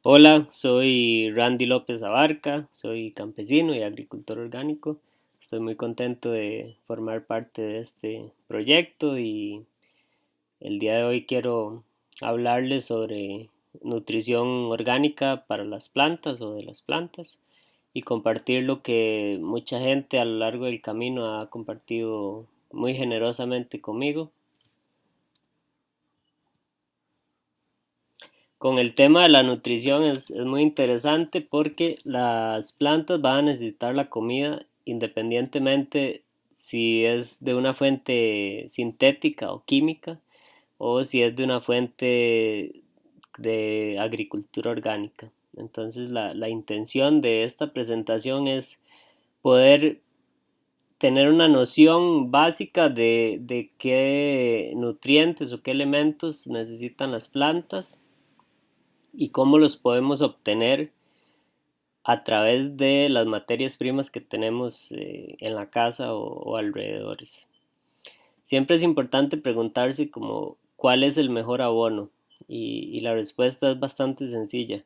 Hola, soy Randy López Abarca, soy campesino y agricultor orgánico. Estoy muy contento de formar parte de este proyecto y el día de hoy quiero hablarles sobre nutrición orgánica para las plantas o de las plantas y compartir lo que mucha gente a lo largo del camino ha compartido muy generosamente conmigo. Con el tema de la nutrición es muy interesante porque las plantas van a necesitar la comida independientemente si es de una fuente sintética o química o si es de una fuente de agricultura orgánica. Entonces la intención de esta presentación es poder tener una noción básica de qué nutrientes o qué elementos necesitan las plantas y cómo los podemos obtener a través de las materias primas que tenemos en la casa o alrededores. Siempre es importante preguntarse como cuál es el mejor abono y la respuesta es bastante sencilla.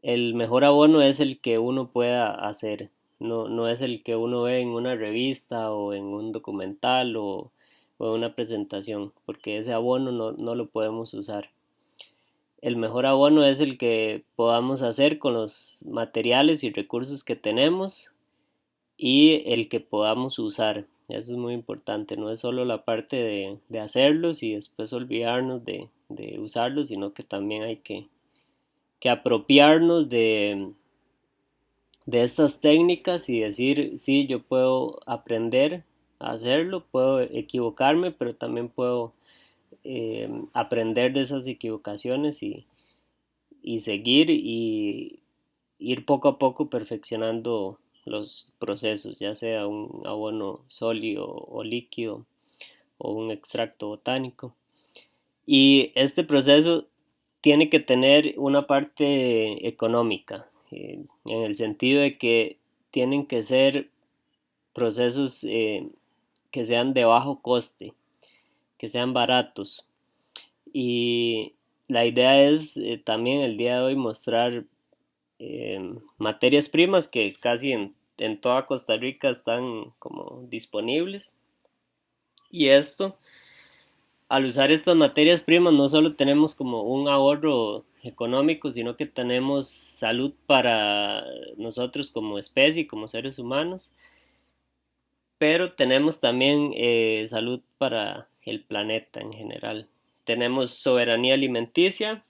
El mejor abono es el que uno pueda hacer, no es el que uno ve en una revista o en un documental o en una presentación, porque ese abono no lo podemos usar. El mejor abono es el que podamos hacer con los materiales y recursos que tenemos y el que podamos usar. Eso es muy importante, no es solo la parte de hacerlos y después olvidarnos de usarlos, sino que también hay que apropiarnos de estas técnicas y decir, sí, yo puedo aprender a hacerlo, puedo equivocarme, pero también puedo aprender de esas equivocaciones y seguir y ir poco a poco perfeccionando los procesos, ya sea un abono sólido o líquido o un extracto botánico. Y este proceso tiene que tener una parte económica, en el sentido de que tienen que ser procesos que sean de bajo coste, que sean baratos. Y la idea es también el día de hoy mostrar materias primas que casi en toda Costa Rica están como disponibles. Y esto, al usar estas materias primas, no solo tenemos como un ahorro económico, sino que tenemos salud para nosotros como especie, como seres humanos, pero tenemos también salud para el planeta en general. Tenemos soberanía alimenticia,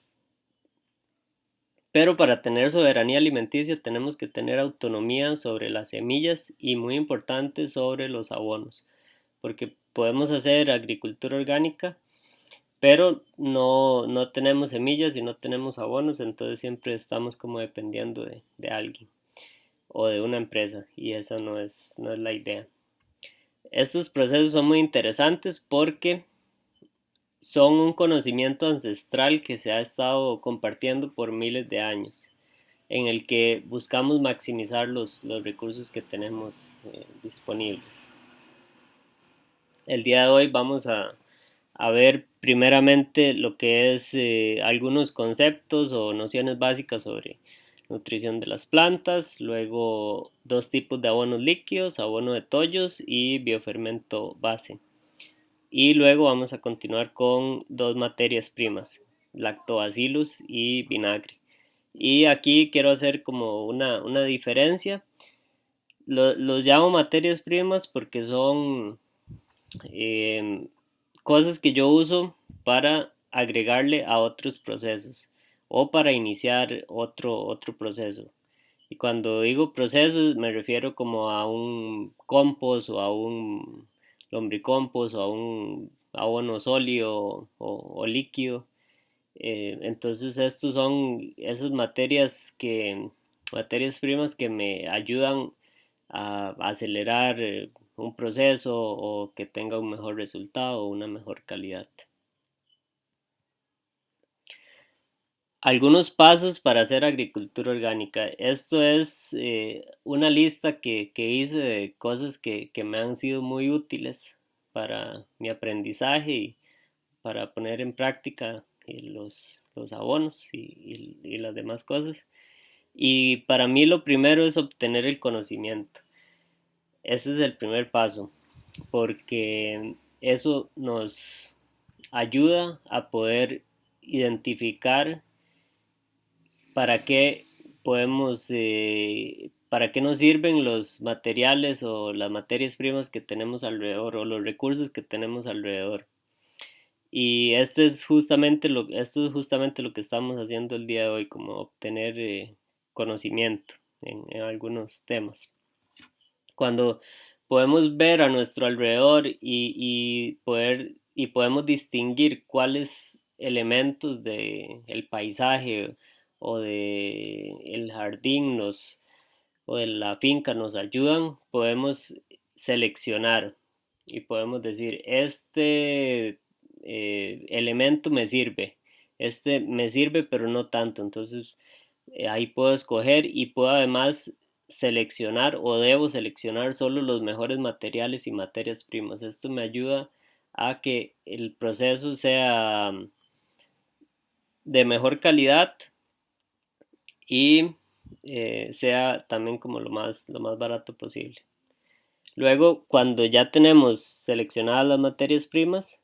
pero para tener soberanía alimenticia tenemos que tener autonomía sobre las semillas y muy importante sobre los abonos, porque podemos hacer agricultura orgánica, pero no tenemos semillas y no tenemos abonos, entonces siempre estamos como dependiendo de alguien o de una empresa y esa no es la idea. Estos procesos son muy interesantes porque son un conocimiento ancestral que se ha estado compartiendo por miles de años, en el que buscamos maximizar los recursos que tenemos disponibles. El día de hoy vamos a ver primeramente lo que es algunos conceptos o nociones básicas sobre nutrición de las plantas, luego dos tipos de abonos líquidos, abono de tollos y biofermento base. Y luego vamos a continuar con dos materias primas, lactobacillus y vinagre. Y aquí quiero hacer como una diferencia. Los llamo materias primas porque son eh, cosas que yo uso para agregarle a otros procesos o para iniciar otro proceso. Y cuando digo procesos me refiero como a un compost o a un lombricompost o a un abono sólido o líquido. Entonces estos son esas materias primas que me ayudan a acelerar un proceso o que tenga un mejor resultado o una mejor calidad. Algunos pasos para hacer agricultura orgánica. Esto es una lista que hice de cosas que me han sido muy útiles para mi aprendizaje y para poner en práctica los abonos y las demás cosas. Y para mí lo primero es obtener el conocimiento. Ese es el primer paso, porque eso nos ayuda a poder identificar para qué para qué nos sirven los materiales o las materias primas que tenemos alrededor o los recursos que tenemos alrededor. Y esto es justamente lo que estamos haciendo el día de hoy, como obtener conocimiento en algunos temas. Cuando podemos ver a nuestro alrededor y podemos distinguir cuáles elementos del paisaje o del jardín o de la finca nos ayudan, podemos seleccionar y podemos decir, este elemento me sirve, este me sirve pero no tanto, entonces ahí puedo escoger y puedo además seleccionar o debo seleccionar solo los mejores materiales y materias primas. Esto me ayuda a que el proceso sea de mejor calidad y sea también como lo más barato posible. Luego, cuando ya tenemos seleccionadas las materias primas,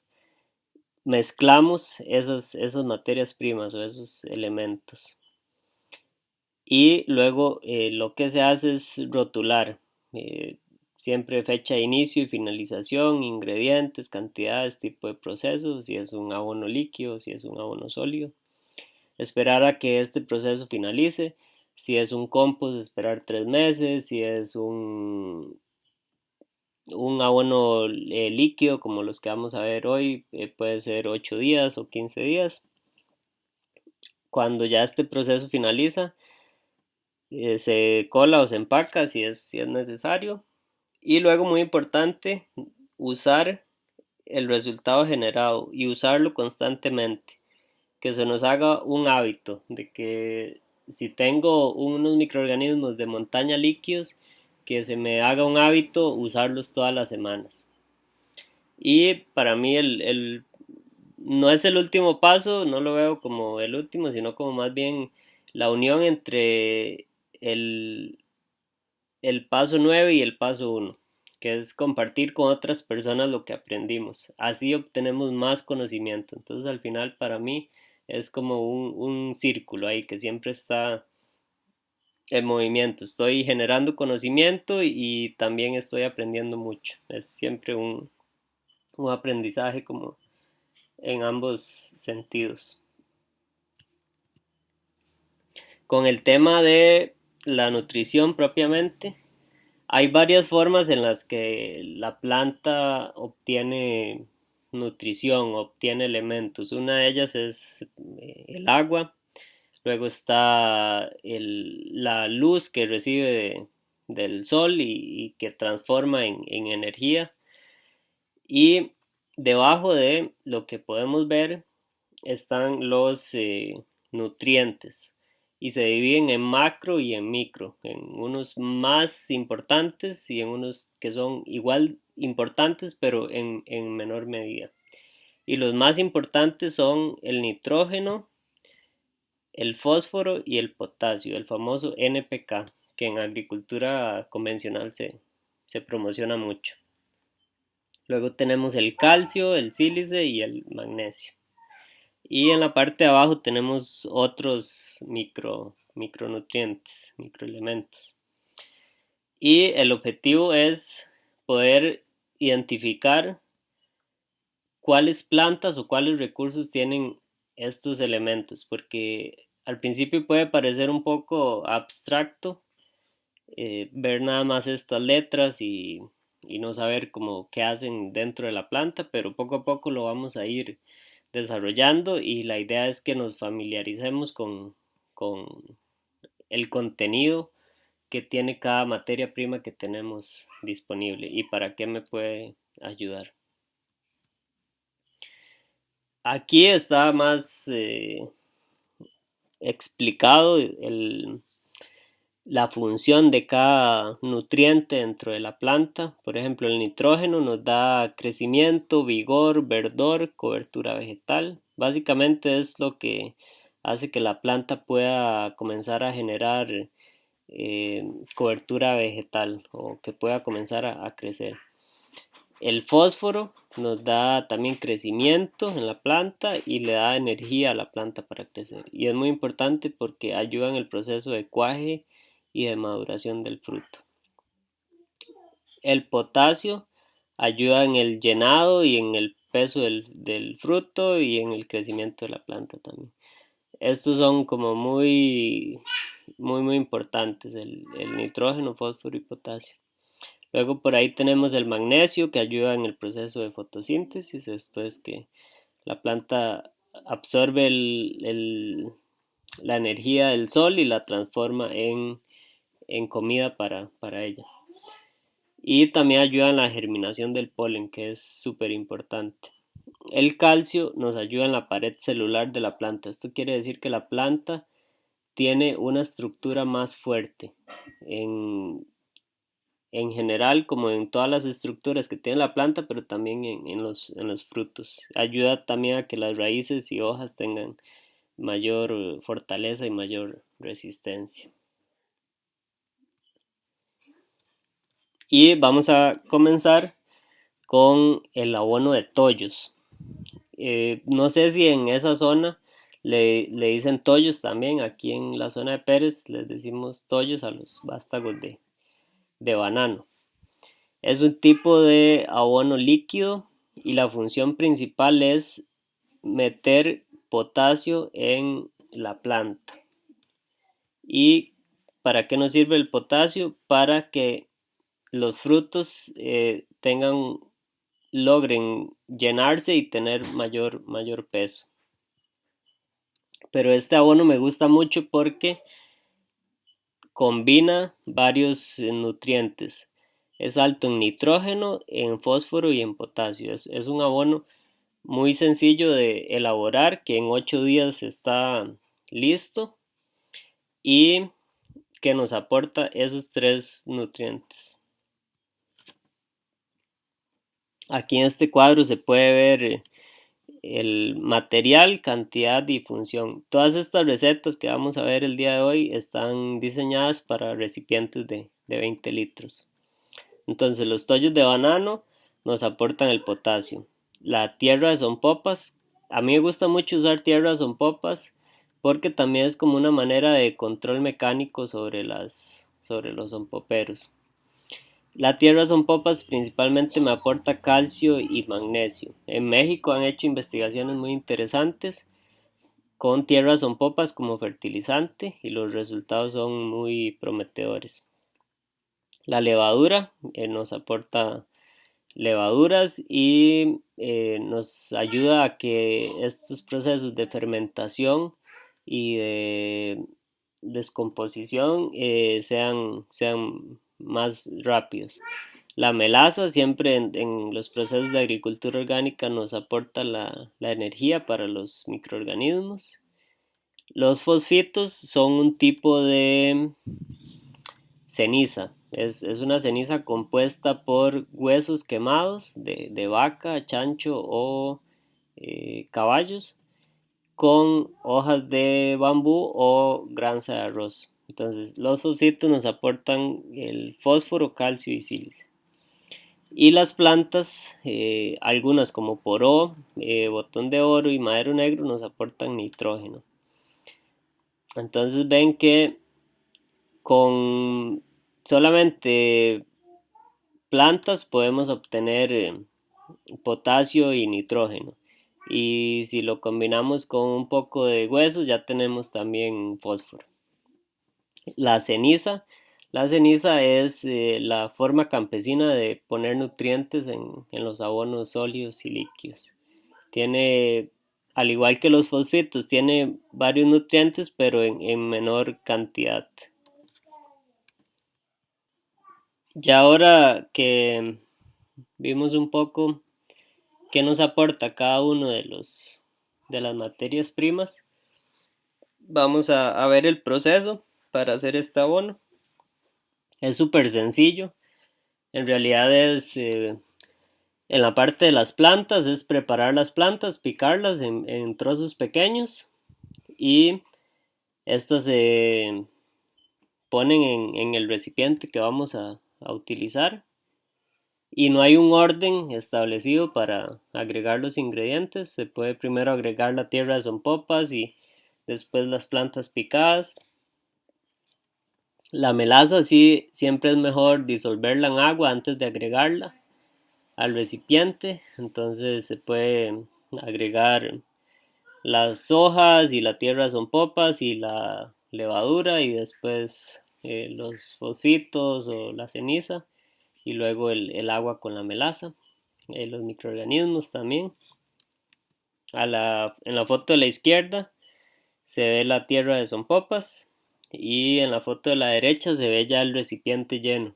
mezclamos esas materias primas o esos elementos. Y luego lo que se hace es rotular, eh, siempre fecha de inicio y finalización, ingredientes, cantidades, tipo de proceso, si es un abono líquido, si es un abono sólido. Esperar a que este proceso finalice. Si es un compost, esperar 3 meses. Si es un abono líquido, como los que vamos a ver hoy, puede ser 8 días o 15 días. Cuando ya este proceso finaliza, se cola o se empaca si es necesario. Y luego, muy importante, usar el resultado generado y usarlo constantemente. Que se nos haga un hábito de que si tengo unos microorganismos de montaña líquidos, que se me haga un hábito usarlos todas las semanas. Y para mí no es el último paso, no lo veo como el último, sino como más bien la unión entre el paso 9 y el paso 1, que es compartir con otras personas lo que aprendimos. Así obtenemos más conocimiento. Entonces al final para mí es como un círculo ahí que siempre está en movimiento. Estoy generando conocimiento y también estoy aprendiendo mucho. Es siempre un aprendizaje como en ambos sentidos. Con el tema de la nutrición propiamente, hay varias formas en las que la planta obtiene nutrición, obtiene elementos. Una de ellas es el agua, luego está la luz que recibe del sol y que transforma en energía. Y debajo de lo que podemos ver están los nutrientes y se dividen en macro y en micro, en unos más importantes y en unos que son igual importantes pero en menor medida. Y los más importantes son el nitrógeno, el fósforo y el potasio, el famoso NPK, que en agricultura convencional se promociona mucho. Luego tenemos el calcio, el sílice y el magnesio. Y en la parte de abajo tenemos otros micronutrientes, microelementos. Y el objetivo es poder identificar cuáles plantas o cuáles recursos tienen estos elementos, porque al principio puede parecer un poco abstracto ver nada más estas letras y no saber cómo qué hacen dentro de la planta, pero poco a poco lo vamos a ir desarrollando y la idea es que nos familiaricemos con el contenido que tiene cada materia prima que tenemos disponible y para qué me puede ayudar. Aquí está más explicado la función de cada nutriente dentro de la planta. Por ejemplo, el nitrógeno nos da crecimiento, vigor, verdor, cobertura vegetal. Básicamente es lo que hace que la planta pueda comenzar a generar cobertura vegetal o que pueda comenzar a crecer. El fósforo nos da también crecimiento en la planta y le da energía a la planta para crecer. Y es muy importante porque ayuda en el proceso de cuaje y de maduración del fruto. El potasio ayuda en el llenado y en el peso del fruto y en el crecimiento de la planta también. Estos son como muy importantes, el nitrógeno, fósforo y potasio. Luego por ahí tenemos el magnesio que ayuda en el proceso de fotosíntesis. Esto es que la planta absorbe la energía del sol y la transforma en comida para ella. Y también ayuda en la germinación del polen, que es súper importante. El calcio nos ayuda en la pared celular de la planta. Esto quiere decir que la planta tiene una estructura más fuerte en general, como en todas las estructuras que tiene la planta, pero también en los frutos. Ayuda también a que las raíces y hojas tengan mayor fortaleza y mayor resistencia. Y vamos a comenzar con el abono de tollos. No sé si en esa zona le dicen tollos también. Aquí en la zona de Pérez les decimos tollos a los vástagos de banano. Es un tipo de abono líquido y la función principal es meter potasio en la planta. ¿Y para qué nos sirve el potasio? Para que los frutos logren llenarse y tener mayor peso. Pero este abono me gusta mucho porque combina varios nutrientes. Es alto en nitrógeno, en fósforo y en potasio. Es un abono muy sencillo de elaborar, que en 8 días está listo y que nos aporta esos 3 nutrientes. Aquí en este cuadro se puede ver el material, cantidad y función. Todas estas recetas que vamos a ver el día de hoy están diseñadas para recipientes de 20 litros. Entonces los tollos de banano nos aportan el potasio. La tierra de sonpopas, a mí me gusta mucho usar tierra de sonpopas porque también es como una manera de control mecánico sobre los sonpoperos. La tierra de sonpopas principalmente me aporta calcio y magnesio. En México han hecho investigaciones muy interesantes con tierra de sonpopas como fertilizante y los resultados son muy prometedores. La levadura nos aporta levaduras y nos ayuda a que estos procesos de fermentación y de descomposición sean más rápidos. La melaza siempre en los procesos de agricultura orgánica nos aporta la energía para los microorganismos. Los fosfitos son un tipo de ceniza. Es una ceniza compuesta por huesos quemados de vaca, chancho o caballos con hojas de bambú o granza de arroz. Entonces los fosfitos nos aportan el fósforo, calcio y sílice. Y las plantas, algunas como poró, botón de oro y madero negro nos aportan nitrógeno. Entonces ven que con solamente plantas podemos obtener potasio y nitrógeno. Y si lo combinamos con un poco de huesos ya tenemos también fósforo. La ceniza. La ceniza es la forma campesina de poner nutrientes en los abonos sólidos y líquidos. Tiene, al igual que los fosfitos, tiene varios nutrientes pero en menor cantidad. Ya ahora que vimos un poco qué nos aporta cada uno de las materias primas, vamos a ver el proceso para hacer este abono. Es súper sencillo. En realidad es, en la parte de las plantas, es preparar las plantas, picarlas en trozos pequeños y estas se ponen en el recipiente que vamos a utilizar. Y no hay un orden establecido para agregar los ingredientes. Se puede primero agregar la tierra de son popas y después las plantas picadas. La melaza sí siempre es mejor disolverla en agua antes de agregarla al recipiente. Entonces se puede agregar las hojas y la tierra son popas y la levadura y después los fosfitos o la ceniza y luego el agua con la melaza, los microorganismos también. En la foto de la izquierda se ve la tierra de son popas y en la foto de la derecha se ve ya el recipiente lleno.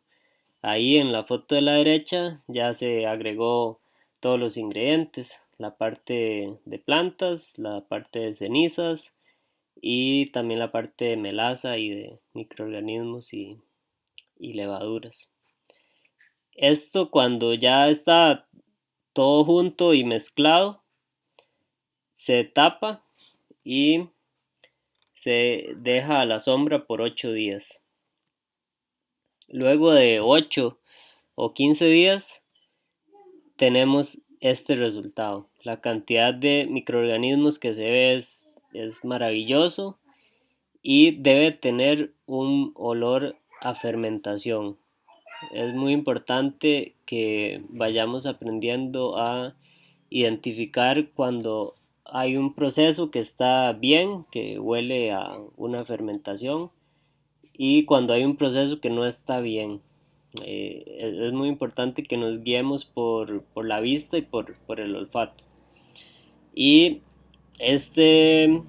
Ahí en la foto de la derecha ya se agregó todos los ingredientes, la parte de plantas, la parte de cenizas y también la parte de melaza y de microorganismos y levaduras. Esto cuando ya está todo junto y mezclado, se tapa y se deja a la sombra por 8 días. Luego de 8 o 15 días tenemos este resultado. La cantidad de microorganismos que se ve es maravilloso y debe tener un olor a fermentación. Es muy importante que vayamos aprendiendo a identificar cuando hay un proceso que está bien, que huele a una fermentación, y cuando hay un proceso que no está bien. Es muy importante que nos guiemos por la vista y por el olfato. Y este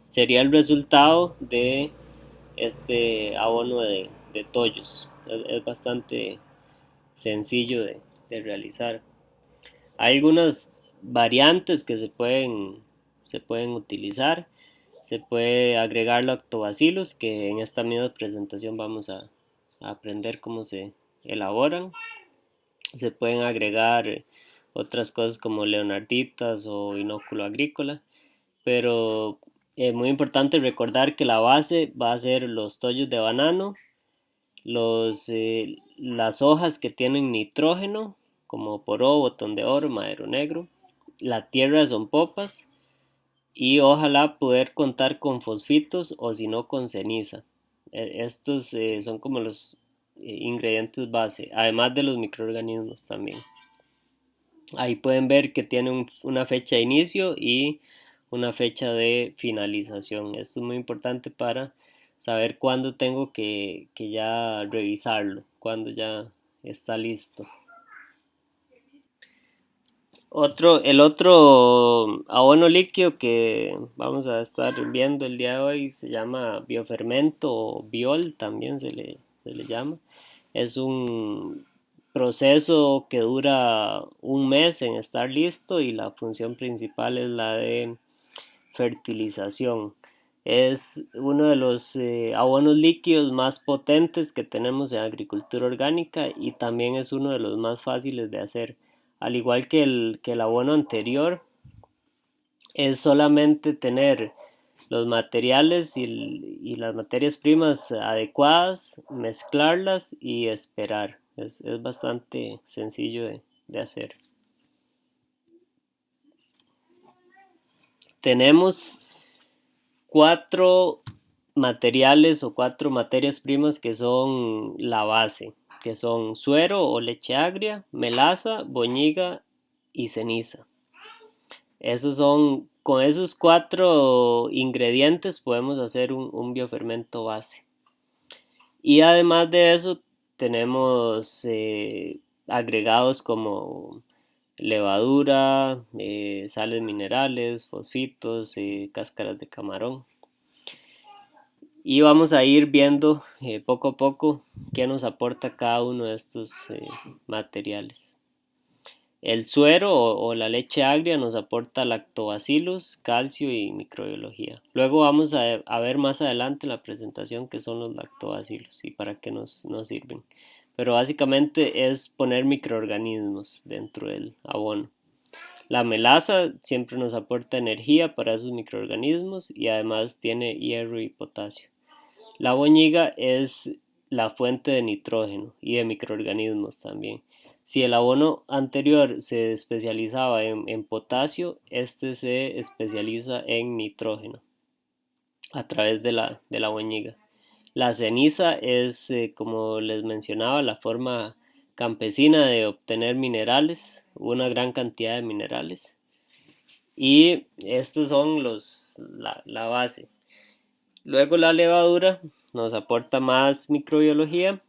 sería el resultado de este abono de tollos. Es bastante sencillo de realizar. Hay algunas variantes que se pueden utilizar. Se puede agregar lactobacillus, que en esta misma presentación vamos a aprender cómo se elaboran. Se pueden agregar otras cosas como leonarditas o inóculo agrícola, pero es muy importante recordar que la base va a ser los tollos de banano, las hojas que tienen nitrógeno, como poró, botón de oro, madero negro, la tierra son popas y ojalá poder contar con fosfitos o si no con ceniza. Estos son como los ingredientes base, además de los microorganismos también. Ahí pueden ver que tiene una fecha de inicio y una fecha de finalización. Esto es muy importante para saber cuándo tengo que ya revisarlo, cuándo ya está listo. El otro abono líquido que vamos a estar viendo el día de hoy se llama biofermento o biol, también se le llama. Es un proceso que dura un mes en estar listo y la función principal es la de fertilización. Es uno de los abonos líquidos más potentes que tenemos en agricultura orgánica y también es uno de los más fáciles de hacer. Al igual que el abono anterior, es solamente tener los materiales y las materias primas adecuadas, mezclarlas y esperar. Es bastante sencillo de hacer. Tenemos cuatro materiales o cuatro materias primas que son la base, que son suero o leche agria, melaza, boñiga y ceniza. Con esos cuatro ingredientes podemos hacer un biofermento base. Y además de eso tenemos agregados como levadura, sales minerales, fosfitos, cáscaras de camarón. Y vamos a ir viendo poco a poco qué nos aporta cada uno de estos materiales. El suero o la leche agria nos aporta lactobacillus, calcio y microbiología. Luego vamos a ver más adelante en la presentación qué son los lactobacillus y para qué nos sirven. Pero básicamente es poner microorganismos dentro del abono. La melaza siempre nos aporta energía para esos microorganismos y además tiene hierro y potasio. La boñiga es la fuente de nitrógeno y de microorganismos también. Si el abono anterior se especializaba en potasio, este se especializa en nitrógeno a través de la boñiga. La ceniza es, como les mencionaba, la forma campesina de obtener minerales, una gran cantidad de minerales. Y estos son la base. Luego la levadura nos aporta más microbiología.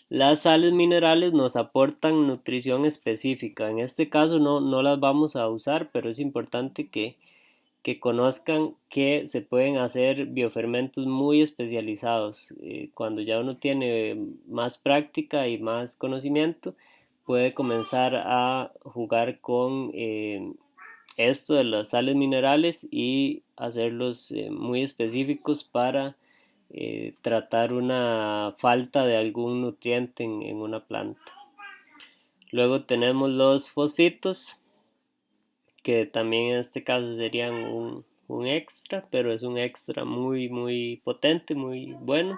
Las sales minerales nos aportan nutrición específica. En este caso no las vamos a usar, pero es importante que conozcan que se pueden hacer biofermentos muy especializados. Cuando ya uno tiene más práctica y más conocimiento, puede comenzar a jugar con esto de las sales minerales y hacerlos muy específicos para tratar una falta de algún nutriente en una planta. Luego tenemos los fosfitos, que también en este caso serían un extra, pero es un extra muy potente, muy bueno.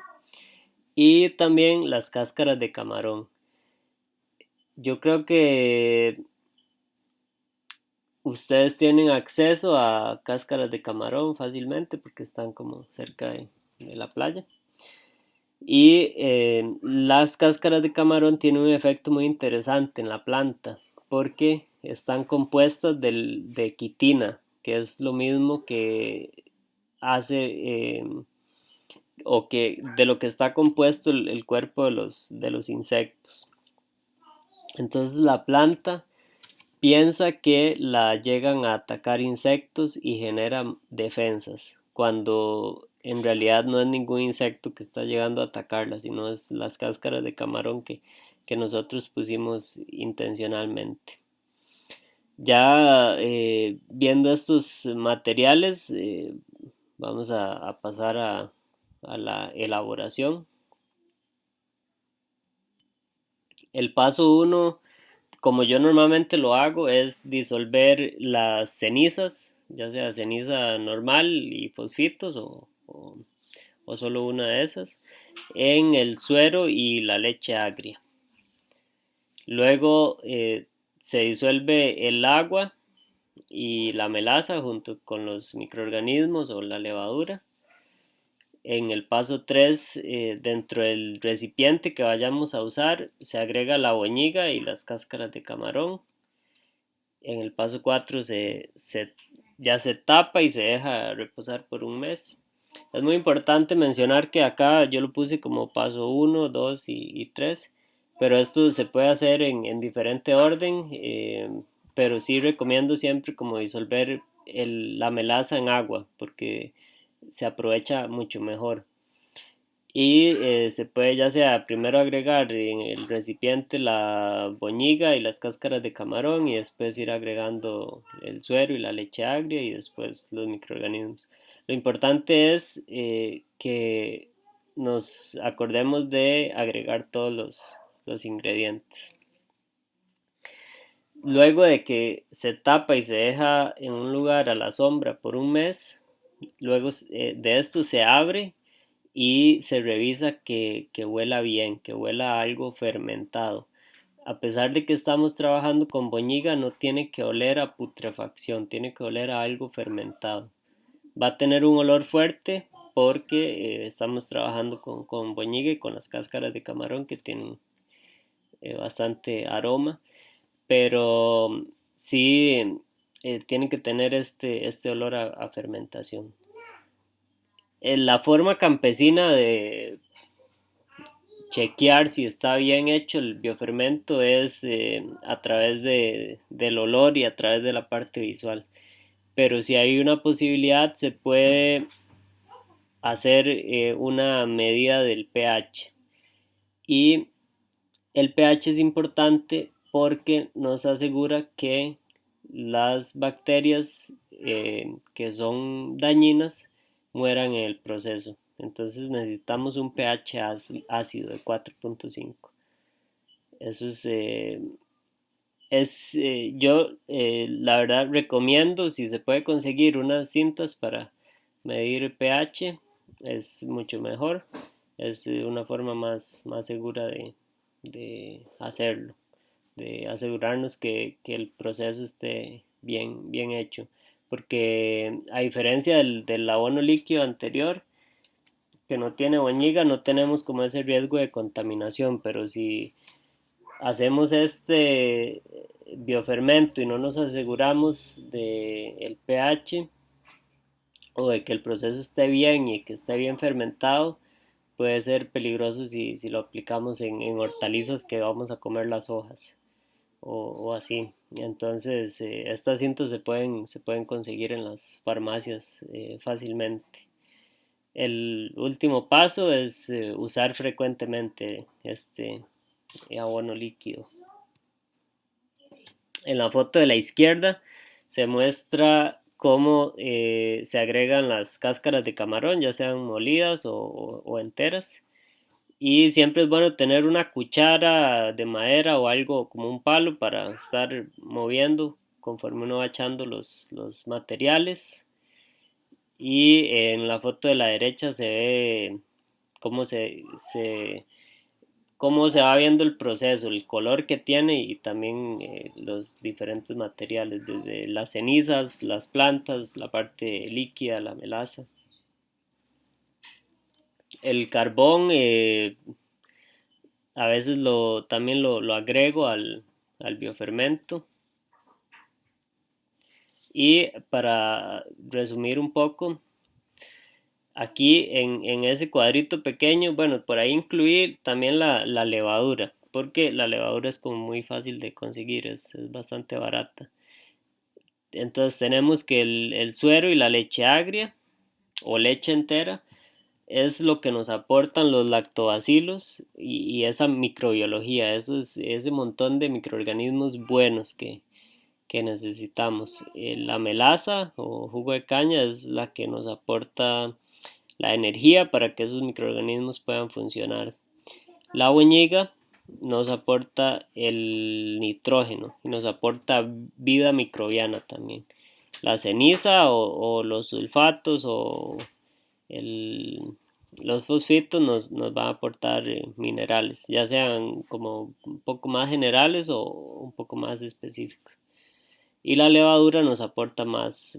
Y también las cáscaras de camarón. Yo creo que ustedes tienen acceso a cáscaras de camarón fácilmente porque están como cerca de la playa. Y las cáscaras de camarón tienen un efecto muy interesante en la planta porque están compuestas de quitina, que es lo mismo que hace o que de lo que está compuesto el cuerpo de los insectos. Entonces la planta piensa que la llegan a atacar insectos y generan defensas, cuando en realidad no es ningún insecto que está llegando a atacarla, sino es las cáscaras de camarón que nosotros pusimos intencionalmente. Ya viendo estos materiales, vamos a pasar a la elaboración. El paso 1, como yo normalmente lo hago, es disolver las cenizas, ya sea ceniza normal y fosfitos o solo una de esas, en el suero y la leche agria. Luego se disuelve el agua y la melaza junto con los microorganismos o la levadura. En el paso 3, dentro del recipiente que vayamos a usar, se agrega la boñiga y las cáscaras de camarón. En el paso 4 ya se tapa y se deja reposar por un mes. Es muy importante mencionar que acá yo lo puse como paso 1, 2 y 3, pero esto se puede hacer en diferente orden, pero sí recomiendo siempre como disolver la melaza en agua porque se aprovecha mucho mejor. Y se puede ya sea primero agregar en el recipiente la boñiga y las cáscaras de camarón y después ir agregando el suero y la leche agria y después los microorganismos. Lo importante es que nos acordemos de agregar todos los ingredientes. Luego de que se tapa y se deja en un lugar a la sombra por un mes, luego de esto se abre y se revisa que huela bien, que huela a algo fermentado. A pesar de que estamos trabajando con boñiga, no tiene que oler a putrefacción, tiene que oler a algo fermentado. Va a tener un olor fuerte porque estamos trabajando con boñiga y con las cáscaras de camarón que tienen bastante aroma, pero sí tiene que tener este olor a fermentación. La forma campesina de chequear si está bien hecho el biofermento es a través del olor y a través de la parte visual. Pero si hay una posibilidad se puede hacer una medida del pH. Y el pH es importante porque nos asegura que las bacterias que son dañinas mueran en el proceso. Entonces necesitamos un pH ácido de 4.5. Eso yo la verdad recomiendo, si se puede conseguir unas cintas para medir pH, es mucho mejor. Es una forma más segura de hacerlo, de asegurarnos que el proceso esté bien hecho. Porque a diferencia del abono líquido anterior, que no tiene boñiga, no tenemos como ese riesgo de contaminación, pero si hacemos este biofermento y no nos aseguramos de el pH o de que el proceso esté bien y que esté bien fermentado, puede ser peligroso si lo aplicamos en hortalizas que vamos a comer las hojas o así. Entonces, estas cintas se pueden conseguir en las farmacias fácilmente. El último paso es usar frecuentemente este abono líquido. En la foto de la izquierda se muestra cómo se agregan las cáscaras de camarón, ya sean molidas o enteras. Y siempre es bueno tener una cuchara de madera o algo como un palo para estar moviendo conforme uno va echando los materiales. Y en la foto de la derecha se ve cómo se cómo se va viendo el proceso, el color que tiene y también los diferentes materiales, desde las cenizas, las plantas, la parte líquida, la melaza. El carbón a veces también lo agrego al biofermento. Y para resumir un poco, aquí en ese cuadrito pequeño, bueno, por ahí incluir también la levadura, porque la levadura es como muy fácil de conseguir, es bastante barata. Entonces tenemos que el suero y la leche agria o leche entera es lo que nos aportan los lactobacilos y esa microbiología, ese montón de microorganismos buenos que necesitamos. La melaza o jugo de caña es la que nos aporta la energía para que esos microorganismos puedan funcionar. La boñiga nos aporta el nitrógeno y nos aporta vida microbiana también. La ceniza o los sulfatos o el, los fosfitos nos van a aportar minerales, ya sean como un poco más generales o un poco más específicos. Y la levadura nos aporta más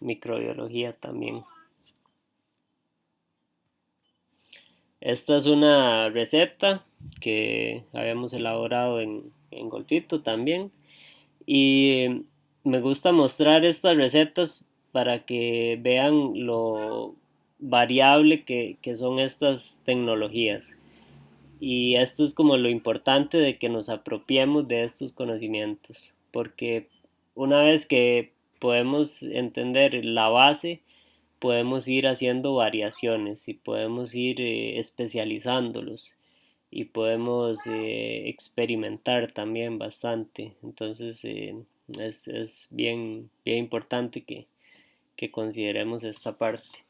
microbiología también. Esta es una receta que habíamos elaborado en Golfito también. Y me gusta mostrar estas recetas para que vean lo variable que son estas tecnologías. Y esto es como lo importante de que nos apropiemos de estos conocimientos, porque una vez que podemos entender la base, podemos ir haciendo variaciones y podemos ir especializándolos y podemos experimentar también bastante. Entonces es bien importante que consideremos esta parte.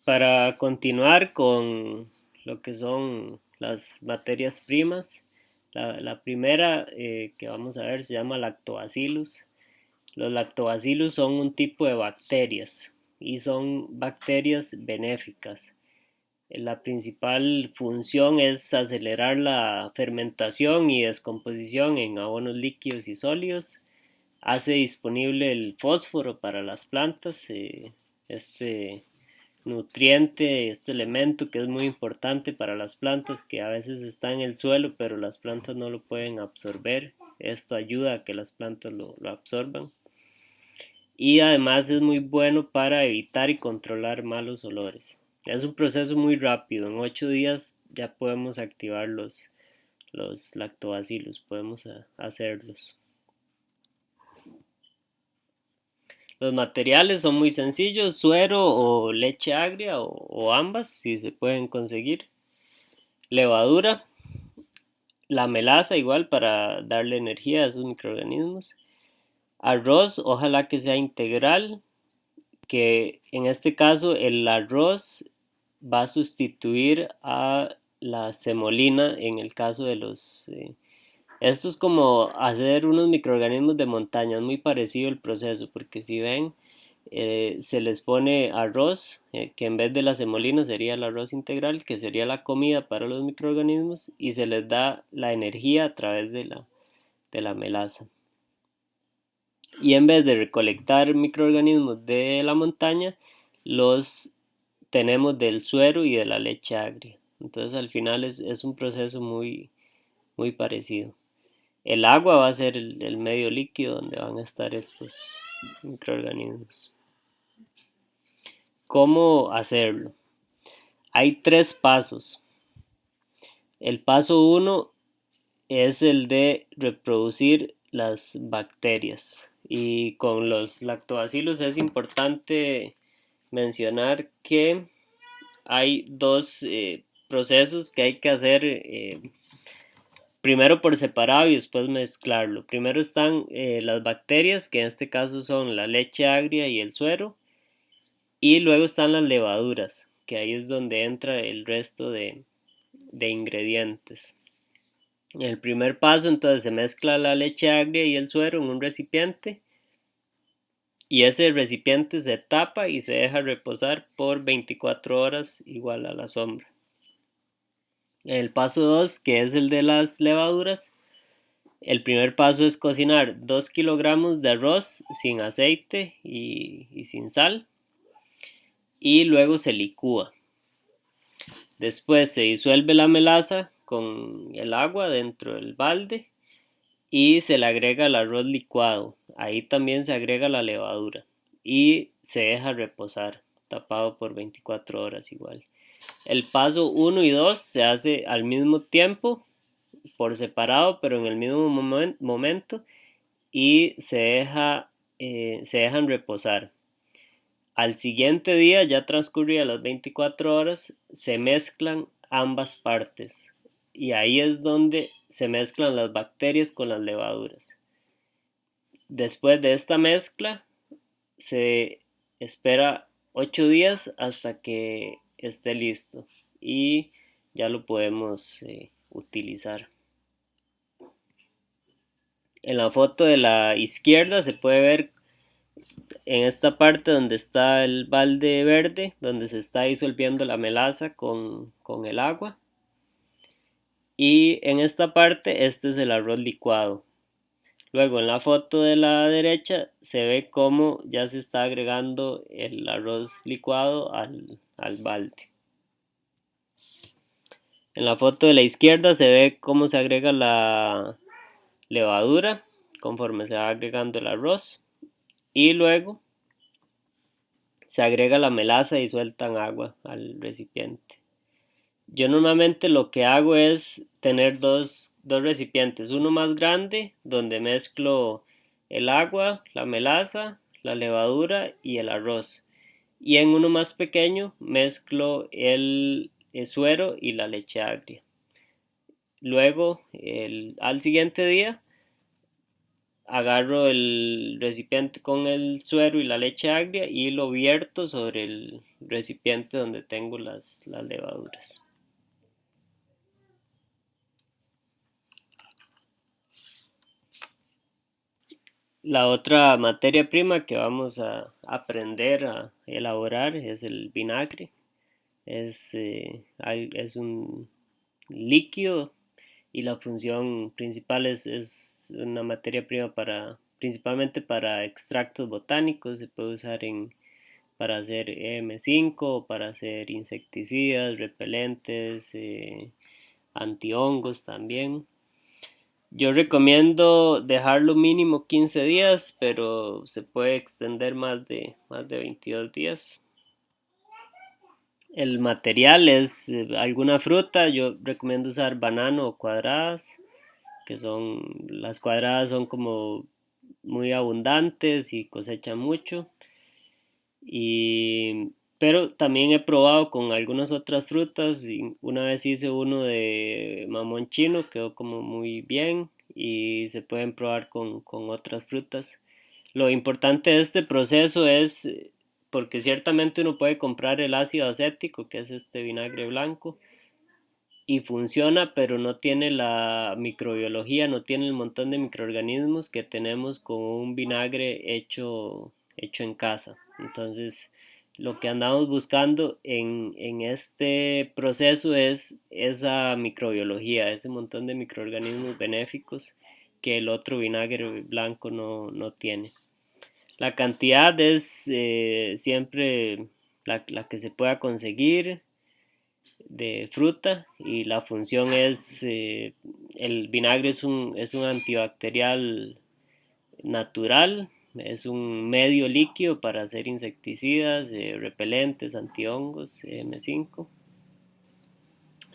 Para continuar con lo que son las materias primas, la primera que vamos a ver se llama lactobacillus. Los lactobacillus son un tipo de bacterias y son bacterias benéficas. La principal función es acelerar la fermentación y descomposición en abonos líquidos y sólidos. Hace disponible el fósforo para las plantas, este nutriente, este elemento que es muy importante para las plantas, que a veces está en el suelo, pero las plantas no lo pueden absorber. Esto ayuda a que las plantas lo absorban. Y además es muy bueno para evitar y controlar malos olores. Es un proceso muy rápido, en 8 días ya podemos activar los lactobacilos, podemos hacerlos. Los materiales son muy sencillos, suero o leche agria o ambas, si se pueden conseguir. Levadura, la melaza igual para darle energía a esos microorganismos. Arroz, ojalá que sea integral, que en este caso el arroz va a sustituir a la semolina en el caso de los... esto es como hacer unos microorganismos de montaña, es muy parecido el proceso, porque si ven, se les pone arroz, que en vez de la semolina sería el arroz integral, que sería la comida para los microorganismos, y se les da la energía a través de la melaza. Y en vez de recolectar microorganismos de la montaña, los tenemos del suero y de la leche agria. Entonces al final es un proceso muy parecido. El agua va a ser el medio líquido donde van a estar estos microorganismos. ¿Cómo hacerlo? Hay 3 pasos. El paso 1 es el de reproducir las bacterias. Y con los lactobacilos es importante mencionar que hay dos procesos que hay que hacer primero por separado y después mezclarlo. Primero están las bacterias, que en este caso son la leche agria y el suero, y luego están las levaduras, que ahí es donde entra el resto de ingredientes. En el primer paso entonces se mezcla la leche agria y el suero en un recipiente y ese recipiente se tapa y se deja reposar por 24 horas igual a la sombra. El paso 2, que es el de las levaduras, el primer paso es cocinar 2 kilogramos de arroz sin aceite y sin sal y luego se licúa. Después se disuelve la melaza con el agua dentro del balde y se le agrega el arroz licuado. Ahí también se agrega la levadura y se deja reposar tapado por 24 horas igual. El paso 1 y 2 se hace al mismo tiempo, por separado, pero en el mismo momento y se dejan reposar. Al siguiente día, ya transcurridas las 24 horas, se mezclan ambas partes y ahí es donde se mezclan las bacterias con las levaduras. Después de esta mezcla, se espera 8 días hasta que esté listo y ya lo podemos utilizar. En la foto de la izquierda se puede ver en esta parte donde está el balde verde, donde se está disolviendo la melaza con el agua. Y en esta parte, este es el arroz licuado. Luego en la foto de la derecha se ve cómo ya se está agregando el arroz licuado al balde. En la foto de la izquierda se ve cómo se agrega la levadura conforme se va agregando el arroz. Y luego se agrega la melaza y sueltan agua al recipiente. Yo normalmente lo que hago es tener dos recipientes, uno más grande donde mezclo el agua, la melaza, la levadura y el arroz. Y en uno más pequeño mezclo el suero y la leche agria. Luego, al siguiente día, agarro el recipiente con el suero y la leche agria y lo vierto sobre el recipiente donde tengo las levaduras. La otra materia prima que vamos a aprender a elaborar es el vinagre. Es un líquido y la función principal es una materia prima principalmente para extractos botánicos. Se puede usar para hacer M5, para hacer insecticidas, repelentes, antihongos también. Yo recomiendo dejarlo mínimo 15 días, pero se puede extender más de 22 días. El material es alguna fruta, yo recomiendo usar banano o cuadradas, las cuadradas son como muy abundantes y cosechan mucho. Y, pero también he probado con algunas otras frutas. Y una vez hice uno de mamón chino, quedó como muy bien y se pueden probar con otras frutas. Lo importante de este proceso es, porque ciertamente uno puede comprar el ácido acético, que es este vinagre blanco, y funciona, pero no tiene la microbiología, no tiene el montón de microorganismos que tenemos con un vinagre hecho en casa. Entonces, lo que andamos buscando en este proceso es esa microbiología, ese montón de microorganismos benéficos que el otro vinagre blanco no tiene. La cantidad es siempre la que se pueda conseguir de fruta y la función es, el vinagre es un antibacterial natural, es un medio líquido para hacer insecticidas, repelentes, antihongos, M5.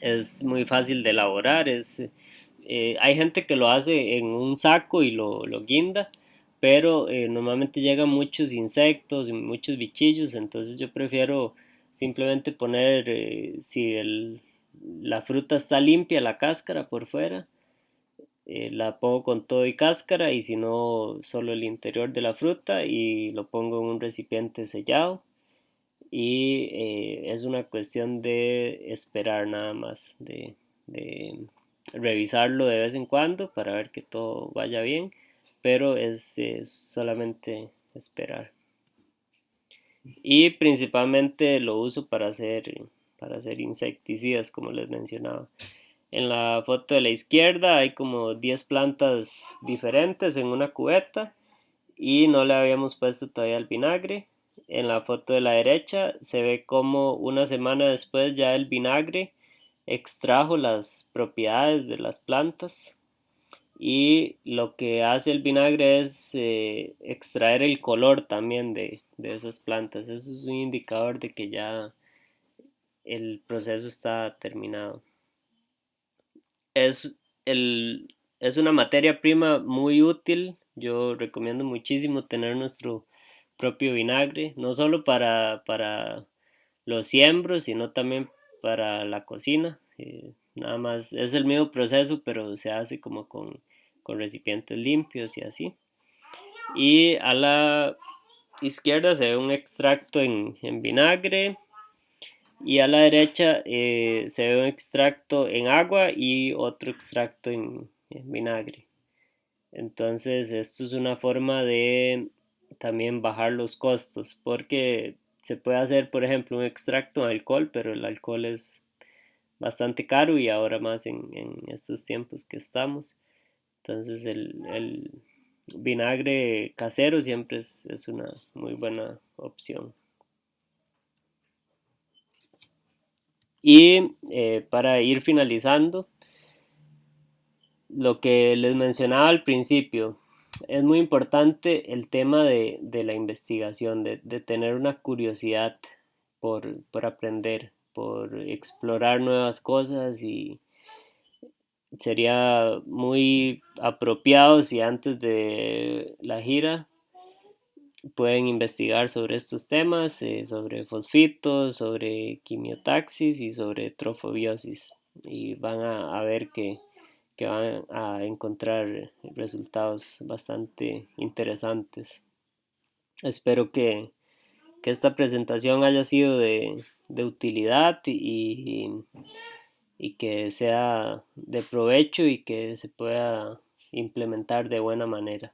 Es muy fácil de elaborar, hay gente que lo hace en un saco y lo guinda, pero normalmente llegan muchos insectos y muchos bichillos, entonces yo prefiero simplemente poner, si la fruta está limpia, la cáscara por fuera, la pongo con todo y cáscara, y si no, solo el interior de la fruta, y lo pongo en un recipiente sellado, y es una cuestión de esperar nada más, de revisarlo de vez en cuando para ver que todo vaya bien, pero es solamente esperar. Y principalmente lo uso para hacer insecticidas, como les mencionaba. En la foto de la izquierda hay como 10 plantas diferentes en una cubeta y no le habíamos puesto todavía el vinagre. En la foto de la derecha se ve como una semana después ya el vinagre extrajo las propiedades de las plantas, y lo que hace el vinagre es extraer el color también de esas plantas. Eso es un indicador de que ya el proceso está terminado. Es, es una materia prima muy útil. Yo recomiendo muchísimo tener nuestro propio vinagre, no solo para los siembros, sino también para la cocina. Nada más es el mismo proceso, pero se hace como con recipientes limpios y así. Y a la izquierda se ve un extracto en vinagre, y a la derecha se ve un extracto en agua y otro extracto en vinagre. Entonces esto es una forma de también bajar los costos, porque se puede hacer, por ejemplo, un extracto en alcohol, pero el alcohol es bastante caro, y ahora más en estos tiempos que estamos. Entonces el vinagre casero siempre es una muy buena opción. Y para ir finalizando, lo que les mencionaba al principio, es muy importante el tema de la investigación, de tener una curiosidad por aprender, por explorar nuevas cosas, y sería muy apropiado si antes de la gira pueden investigar sobre estos temas, sobre fosfitos, sobre quimiotaxis y sobre trofobiosis, y van a ver que van a encontrar resultados bastante interesantes. Espero que esta presentación haya sido de utilidad, y que sea de provecho y que se pueda implementar de buena manera.